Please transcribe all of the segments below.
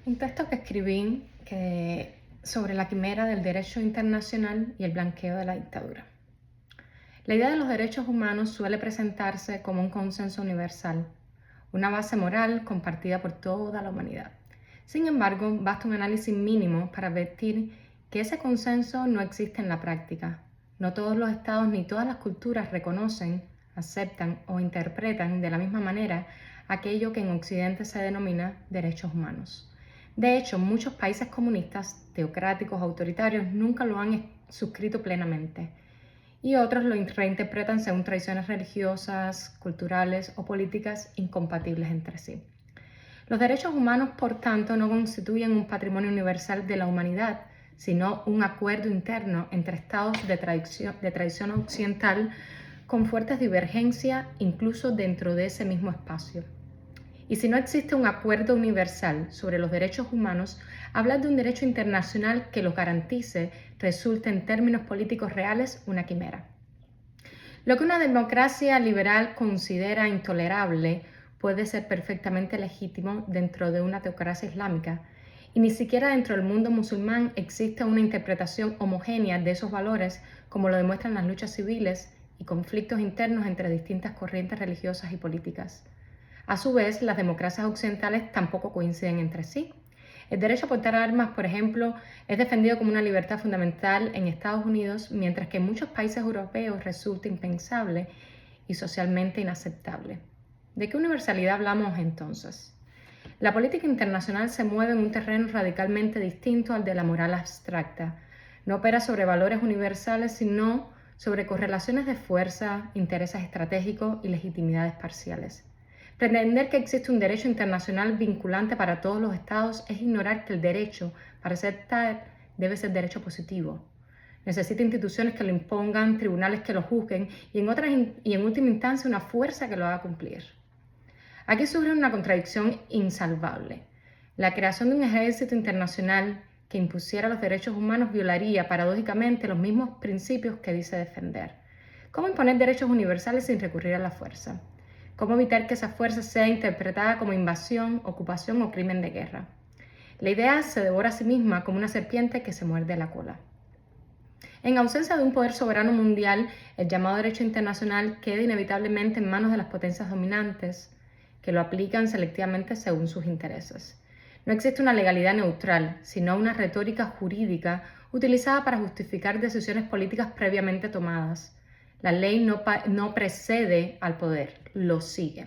Un texto que escribí sobre la quimera del derecho internacional y el blanqueo de la dictadura. La idea de los derechos humanos suele presentarse como un consenso universal, una base moral compartida por toda la humanidad. Sin embargo, basta un análisis mínimo para advertir que ese consenso no existe en la práctica. No todos los estados ni todas las culturas reconocen, aceptan o interpretan de la misma manera aquello que en Occidente se denomina derechos humanos. De hecho, muchos países comunistas, teocráticos, autoritarios, nunca lo han suscrito plenamente, y otros lo reinterpretan según tradiciones religiosas, culturales o políticas incompatibles entre sí. Los derechos humanos, por tanto, no constituyen un patrimonio universal de la humanidad, sino un acuerdo interno entre estados de tradición occidental con fuertes divergencias incluso dentro de ese mismo espacio. Y si no existe un acuerdo universal sobre los derechos humanos, hablar de un derecho internacional que los garantice resulta en términos políticos reales una quimera. Lo que una democracia liberal considera intolerable puede ser perfectamente legítimo dentro de una teocracia islámica, y ni siquiera dentro del mundo musulmán existe una interpretación homogénea de esos valores, como lo demuestran las luchas civiles y conflictos internos entre distintas corrientes religiosas y políticas. A su vez, las democracias occidentales tampoco coinciden entre sí. El derecho a portar armas, por ejemplo, es defendido como una libertad fundamental en Estados Unidos, mientras que en muchos países europeos resulta impensable y socialmente inaceptable. ¿De qué universalidad hablamos entonces? La política internacional se mueve en un terreno radicalmente distinto al de la moral abstracta. No opera sobre valores universales, sino sobre correlaciones de fuerza, intereses estratégicos y legitimidades parciales. Pretender que existe un derecho internacional vinculante para todos los estados es ignorar que el derecho, para ser tal, debe ser derecho positivo. Necesita instituciones que lo impongan, tribunales que lo juzguen y en última instancia una fuerza que lo haga cumplir. Aquí surge una contradicción insalvable. La creación de un ejército internacional que impusiera los derechos humanos violaría paradójicamente los mismos principios que dice defender. ¿Cómo imponer derechos universales sin recurrir a la fuerza? ¿Cómo evitar que esa fuerza sea interpretada como invasión, ocupación o crimen de guerra? La idea se devora a sí misma como una serpiente que se muerde la cola. En ausencia de un poder soberano mundial, el llamado derecho internacional queda inevitablemente en manos de las potencias dominantes, que lo aplican selectivamente según sus intereses. No existe una legalidad neutral, sino una retórica jurídica utilizada para justificar decisiones políticas previamente tomadas. La ley no precede al poder, lo sigue.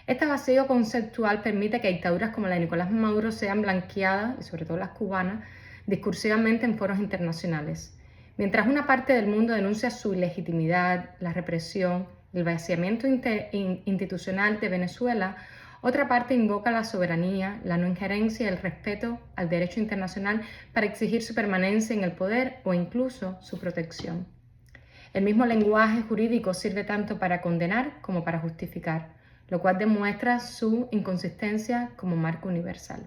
Este vacío conceptual permite que dictaduras como la de Nicolás Maduro sean blanqueadas, y sobre todo las cubanas, discursivamente en foros internacionales. Mientras una parte del mundo denuncia su ilegitimidad, la represión, el vaciamiento institucional de Venezuela, otra parte invoca la soberanía, la no injerencia y el respeto al derecho internacional para exigir su permanencia en el poder o incluso su protección. El mismo lenguaje jurídico sirve tanto para condenar como para justificar, lo cual demuestra su inconsistencia como marco universal.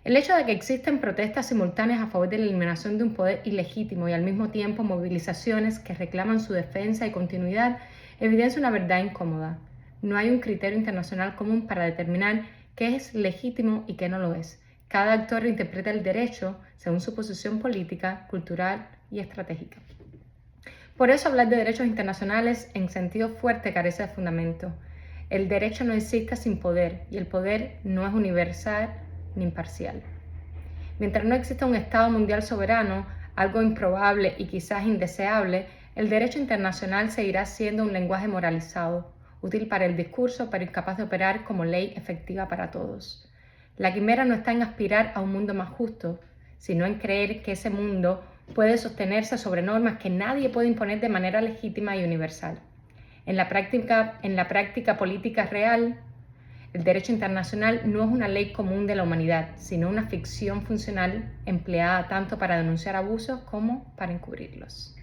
El hecho de que existen protestas simultáneas a favor de la eliminación de un poder ilegítimo y al mismo tiempo movilizaciones que reclaman su defensa y continuidad evidencia una verdad incómoda. No hay un criterio internacional común para determinar qué es legítimo y qué no lo es. Cada actor interpreta el derecho según su posición política, cultural y estratégica. Por eso hablar de derechos internacionales en sentido fuerte carece de fundamento. El derecho no existe sin poder y el poder no es universal ni imparcial. Mientras no exista un Estado mundial soberano, algo improbable y quizás indeseable, el derecho internacional seguirá siendo un lenguaje moralizado, útil para el discurso pero incapaz de operar como ley efectiva para todos. La quimera no está en aspirar a un mundo más justo, sino en creer que ese mundo puede sostenerse sobre normas que nadie puede imponer de manera legítima y universal. En la práctica política real, el derecho internacional no es una ley común de la humanidad, sino una ficción funcional empleada tanto para denunciar abusos como para encubrirlos.